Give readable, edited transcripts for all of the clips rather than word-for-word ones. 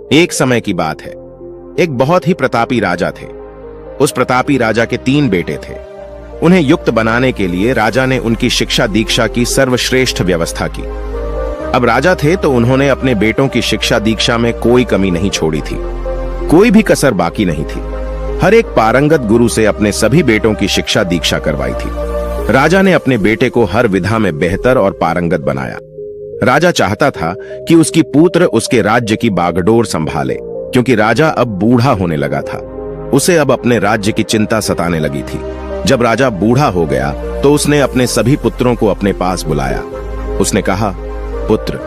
एक समय की बात है, एक बहुत ही प्रतापी राजा थे। उस प्रतापी राजा के 3 बेटे थे। उन्हें युक्त बनाने के लिए राजा ने उनकी शिक्षा दीक्षा की सर्वश्रेष्ठ व्यवस्था की। अब राजा थे तो उन्होंने अपने बेटों की शिक्षा दीक्षा में कोई कमी नहीं छोड़ी थी, कोई भी कसर बाकी नहीं थी। हर एक पारंगत गुरु से अपने सभी बेटों की शिक्षा दीक्षा करवाई थी। राजा ने अपने बेटे को हर विधा में बेहतर और पारंगत बनाया। राजा चाहता था कि उसकी पुत्र उसके राज्य की बागडोर संभाले, क्योंकि राजा अब बूढ़ा होने लगा था। उसे अब अपने राज्य की चिंता सताने लगी थी। जब राजा बूढ़ा हो गया तो उसने अपने सभी पुत्रों को अपने पास बुलाया। उसने कहा, पुत्र,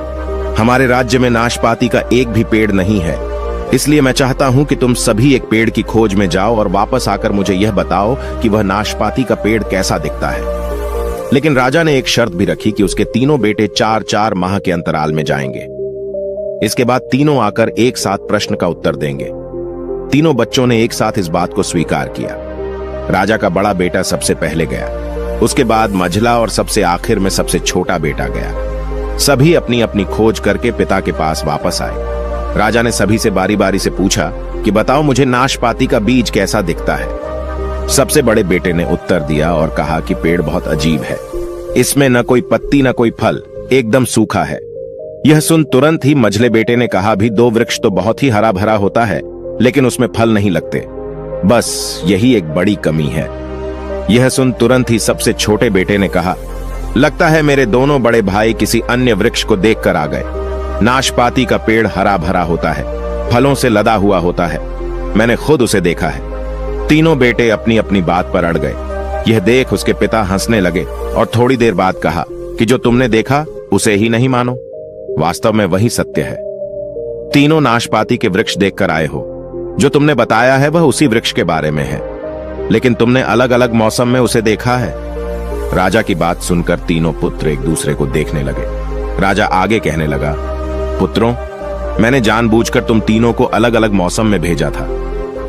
हमारे राज्य में नाशपाती का एक भी पेड़ नहीं है, इसलिए मैं चाहता हूं कि तुम सभी एक पेड़ की खोज में जाओ और वापस आकर मुझे यह बताओ कि वह नाशपाती का पेड़ कैसा दिखता है। लेकिन राजा ने एक शर्त भी रखी कि उसके तीनों बेटे 4-4 माह के अंतराल में जाएंगे। इसके बाद तीनों आकर एक साथ प्रश्न का उत्तर देंगे। तीनों बच्चों ने एक साथ इस बात को स्वीकार किया। राजा का बड़ा बेटा सबसे पहले गया, उसके बाद मझला और सबसे आखिर में सबसे छोटा बेटा गया। सभी अपनी अपनी खोज करके पिता के पास वापस आए। राजा ने सभी से बारी बारी से पूछा कि बताओ मुझे नाशपाती का बीज कैसा दिखता है। सबसे बड़े बेटे ने उत्तर दिया और कहा कि पेड़ बहुत अजीब है, इसमें न कोई पत्ती न कोई फल, एकदम सूखा है। यह सुन तुरंत ही मझले बेटे ने कहा, भी 2 वृक्ष तो बहुत ही हरा भरा होता है, लेकिन उसमें फल नहीं लगते, बस यही एक बड़ी कमी है। यह सुन तुरंत ही सबसे छोटे बेटे ने कहा, लगता है मेरे दोनों बड़े भाई किसी अन्य वृक्ष को देखकर आ गए। नाशपाती का पेड़ हरा भरा होता है, फलों से लदा हुआ होता है, मैंने खुद उसे देखा है। तीनों बेटे अपनी अपनी बात पर अड़ गए। यह देख उसके पिता हंसने लगे और थोड़ी देर बाद कहा कि जो तुमने देखा उसे ही नहीं मानो, वास्तव में वही सत्य है। तीनों नाशपाती के वृक्ष देखकर आए हो, जो तुमने बताया है वह उसी वृक्ष के बारे में है, लेकिन तुमने अलग अलग मौसम में उसे देखा है। राजा की बात सुनकर तीनों पुत्र एक दूसरे को देखने लगे। राजा आगे कहने लगा, पुत्रों, मैंने जानबूझकर तुम तीनों को अलग अलग मौसम में भेजा था।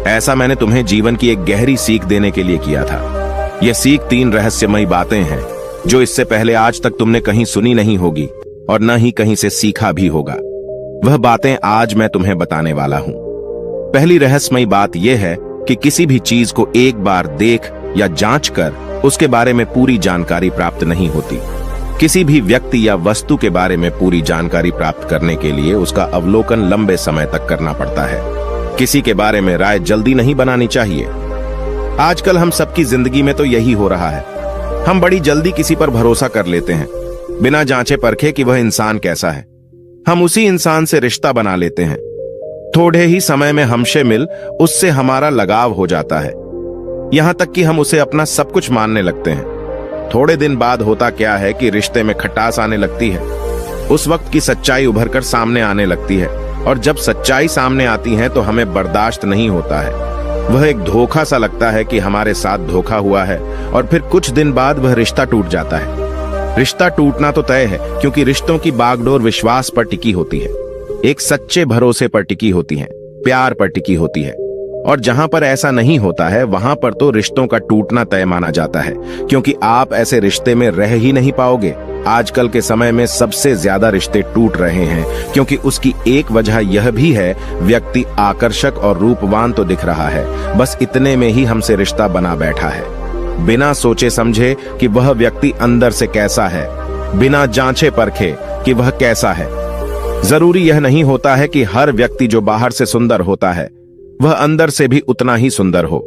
ऐसा मैंने तुम्हें जीवन की एक गहरी सीख देने के लिए किया था। यह सीख 3 रहस्यमयी बातें हैं, जो इससे पहले आज तक तुमने कहीं सुनी नहीं होगी और न ही कहीं से सीखा भी होगा। वह बातें आज मैं तुम्हें बताने वाला हूं। पहली रहस्यमयी बात यह है कि किसी भी चीज को एक बार देख या जांच कर उसके बारे में पूरी जानकारी प्राप्त नहीं होती। किसी भी व्यक्ति या वस्तु के बारे में पूरी जानकारी प्राप्त करने के लिए उसका अवलोकन लंबे समय तक करना पड़ता है। किसी के बारे में राय जल्दी नहीं बनानी चाहिए। आजकल हम सबकी जिंदगी में तो यही हो रहा है। हम बड़ी जल्दी किसी पर भरोसा कर लेते हैं, बिना जांचे परखे कि वह इंसान कैसा है। हम उसी इंसान से रिश्ता बना लेते हैं। थोड़े ही समय में हमसे मिल उससे हमारा लगाव हो जाता है, यहां तक कि हम उसे अपना सब कुछ मानने लगते हैं। थोड़े दिन बाद होता क्या है कि रिश्ते में खटास आने लगती है। उस वक्त की सच्चाई उभरकर सामने आने लगती है, और जब सच्चाई सामने आती है तो हमें बर्दाश्त नहीं होता है। वह एक धोखा सा लगता है कि हमारे साथ धोखा हुआ है, और फिर कुछ दिन बाद वह रिश्ता टूट जाता है। रिश्ता टूटना तो तय है, क्योंकि रिश्तों की बागडोर विश्वास पर टिकी होती है, एक सच्चे भरोसे पर टिकी होती है, प्यार पर टिकी होती है। और जहां पर ऐसा नहीं होता है वहां पर तो रिश्तों का टूटना तय माना जाता है, क्योंकि आप ऐसे रिश्ते में रह ही नहीं पाओगे। आजकल के समय में सबसे ज्यादा रिश्ते टूट रहे हैं, क्योंकि उसकी एक वजह यह भी है, व्यक्ति आकर्षक और रूपवान तो दिख रहा है, बस इतने में ही हमसे रिश्ता बना बैठा है, बिना सोचे समझे कि वह व्यक्ति अंदर से कैसा है, बिना जांचे परखे कि वह कैसा है। जरूरी यह नहीं होता है कि हर व्यक्ति जो बाहर से सुंदर होता है वह अंदर से भी उतना ही सुंदर हो।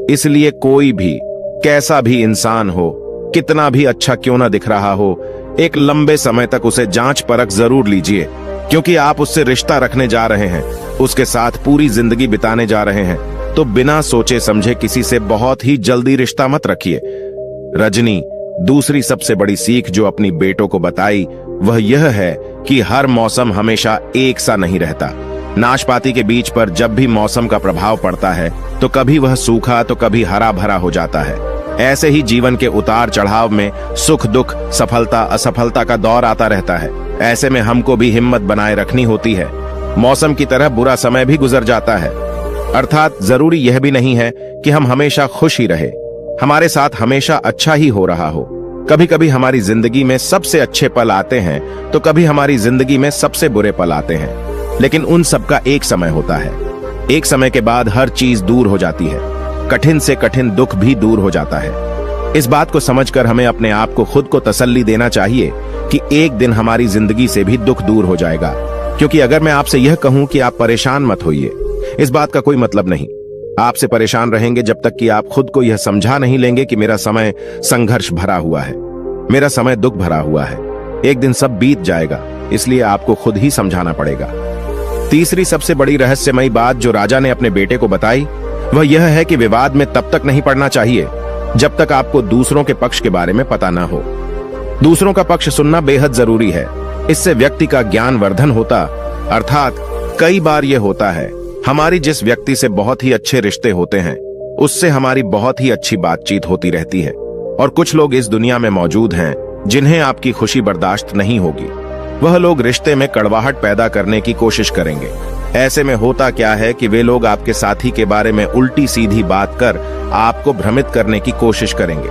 इसलिए कोई भी कैसा भी इंसान हो, कितना भी अच्छा क्यों ना दिख रहा हो, एक लंबे समय तक उसे जांच परख जरूर लीजिए, क्योंकि आप उससे रिश्ता रखने जा रहे हैं, उसके साथ पूरी जिंदगी बिताने जा रहे हैं। तो बिना सोचे समझे किसी से बहुत ही जल्दी रिश्ता मत रखिए। रजनी दूसरी सबसे बड़ी सीख जो अपनी बेटों को बताई वह यह है कि हर मौसम हमेशा एक सा नहीं रहता। नाशपाती के बीज पर जब भी मौसम का प्रभाव पड़ता है तो कभी वह सूखा तो कभी हरा भरा हो जाता है। ऐसे ही जीवन के उतार चढ़ाव में सुख दुख, सफलता असफलता का दौर आता रहता है। ऐसे में हमको भी हिम्मत बनाए रखनी होती है। मौसम की तरह बुरा समय भी गुजर जाता है, अर्थात जरूरी यह भी नहीं है कि हम हमेशा खुश ही रहे, हमारे साथ हमेशा अच्छा ही हो रहा हो। कभी कभी हमारी जिंदगी में सबसे अच्छे पल आते हैं तो कभी हमारी जिंदगी में सबसे बुरे पल आते हैं। लेकिन उन सबका एक समय होता है। एक समय के बाद हर चीज दूर हो जाती है, कठिन से कठिन दुख भी दूर हो जाता है। इस बात को समझकर हमें अपने आप को खुद को तसल्ली देना चाहिए कि एक दिन हमारी जिंदगी से भी दुख दूर हो जाएगा। क्योंकि अगर मैं आपसे यह कहूं कि आप परेशान मत होइए, इस बात का कोई मतलब नहीं। आपसे परेशान रहेंगे जब तक कि आप खुद को यह समझा नहीं लेंगे कि मेरा समय संघर्ष भरा हुआ है, मेरा समय दुख भरा हुआ है। एक दिन सब बीत जाएगा, इसलिए आपको खुद ही समझाना पड़ेगा। तीसरी सबसे बड़ी रहस्यमयी बात जो राजा ने अपने बेटे को बताई वह यह है कि विवाद में तब तक नहीं पड़ना चाहिए जब तक आपको दूसरों के पक्ष के बारे में पता न हो। दूसरों का पक्ष सुनना बेहद जरूरी है। इससे व्यक्ति का ज्ञान वर्धन होता, अर्थात कई बार यह होता है हमारी जिस व्यक्ति से बहुत ही अच्छे रिश्ते होते हैं उससे हमारी बहुत ही अच्छी बातचीत होती रहती है, और कुछ लोग इस दुनिया में मौजूद हैं जिन्हें आपकी खुशी बर्दाश्त नहीं होगी। वह लोग रिश्ते में कड़वाहट पैदा करने की कोशिश करेंगे। ऐसे में होता क्या है कि वे लोग आपके साथी के बारे में उल्टी सीधी बात कर आपको भ्रमित करने की कोशिश करेंगे,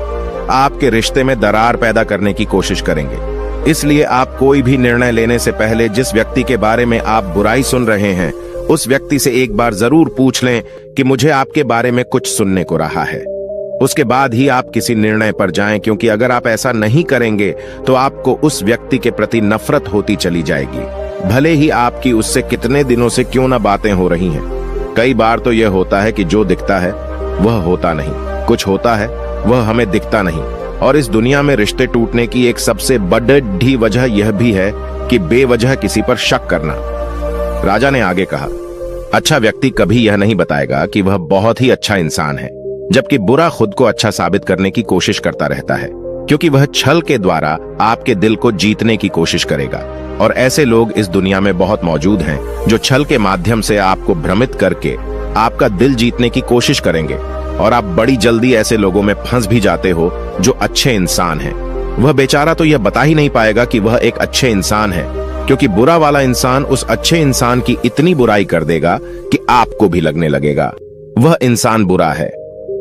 आपके रिश्ते में दरार पैदा करने की कोशिश करेंगे। इसलिए आप कोई भी निर्णय लेने से पहले जिस व्यक्ति के बारे में आप बुराई सुन रहे हैं उस व्यक्ति से एक बार जरूर पूछ लें कि मुझे आपके बारे में कुछ सुनने को रहा है। उसके बाद ही आप किसी निर्णय पर जाएं, क्योंकि अगर आप ऐसा नहीं करेंगे तो आपको उस व्यक्ति के प्रति नफरत होती चली जाएगी, भले ही आपकी उससे कितने दिनों से क्यों ना बातें हो रही हैं। कई बार तो यह होता है कि जो दिखता है वह होता नहीं, कुछ होता है वह हमें दिखता नहीं। और इस दुनिया में रिश्ते टूटने की एक सबसे बड़ी वजह यह भी है कि बेवजह किसी पर शक करना। राजा ने आगे कहा, अच्छा व्यक्ति कभी यह नहीं बताएगा कि वह बहुत ही अच्छा इंसान है, जबकि बुरा खुद को अच्छा साबित करने की कोशिश करता रहता है, क्योंकि वह छल के द्वारा आपके दिल को जीतने की कोशिश करेगा। और ऐसे लोग इस दुनिया में बहुत मौजूद हैं जो छल के माध्यम से आपको भ्रमित करके आपका दिल जीतने की कोशिश करेंगे, और आप बड़ी जल्दी ऐसे लोगों में फंस भी जाते हो जो अच्छे इंसान हैं। वह बेचारा तो यह बता ही नहीं पाएगा कि वह एक अच्छे इंसान है, क्योंकि बुरा वाला इंसान उस अच्छे इंसान की इतनी बुराई कर देगा कि आपको भी लगने लगेगा वह इंसान बुरा है,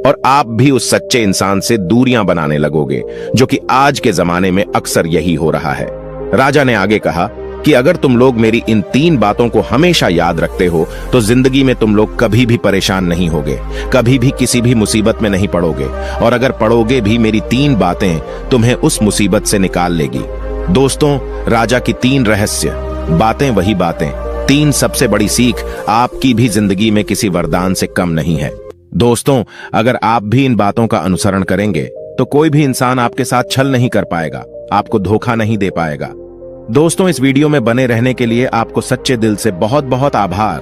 और आप भी उस सच्चे इंसान से दूरियां बनाने लगोगे, जो कि आज के जमाने में अक्सर यही हो रहा है। राजा ने आगे कहा कि अगर तुम लोग मेरी इन 3 बातों को हमेशा याद रखते हो तो जिंदगी में तुम लोग कभी भी परेशान नहीं होगे, कभी भी किसी भी मुसीबत में नहीं पड़ोगे, और अगर पड़ोगे भी मेरी 3 बातें तुम्हें उस मुसीबत से निकाल लेगी। दोस्तों, राजा की 3 रहस्य बातें, वही बातें, 3 सबसे बड़ी सीख आपकी भी जिंदगी में किसी वरदान से कम नहीं है। दोस्तों, अगर आप भी इन बातों का अनुसरण करेंगे तो कोई भी इंसान आपके साथ छल नहीं कर पाएगा, आपको धोखा नहीं दे पाएगा। दोस्तों, इस वीडियो में बने रहने के लिए आपको सच्चे दिल से बहुत बहुत आभार।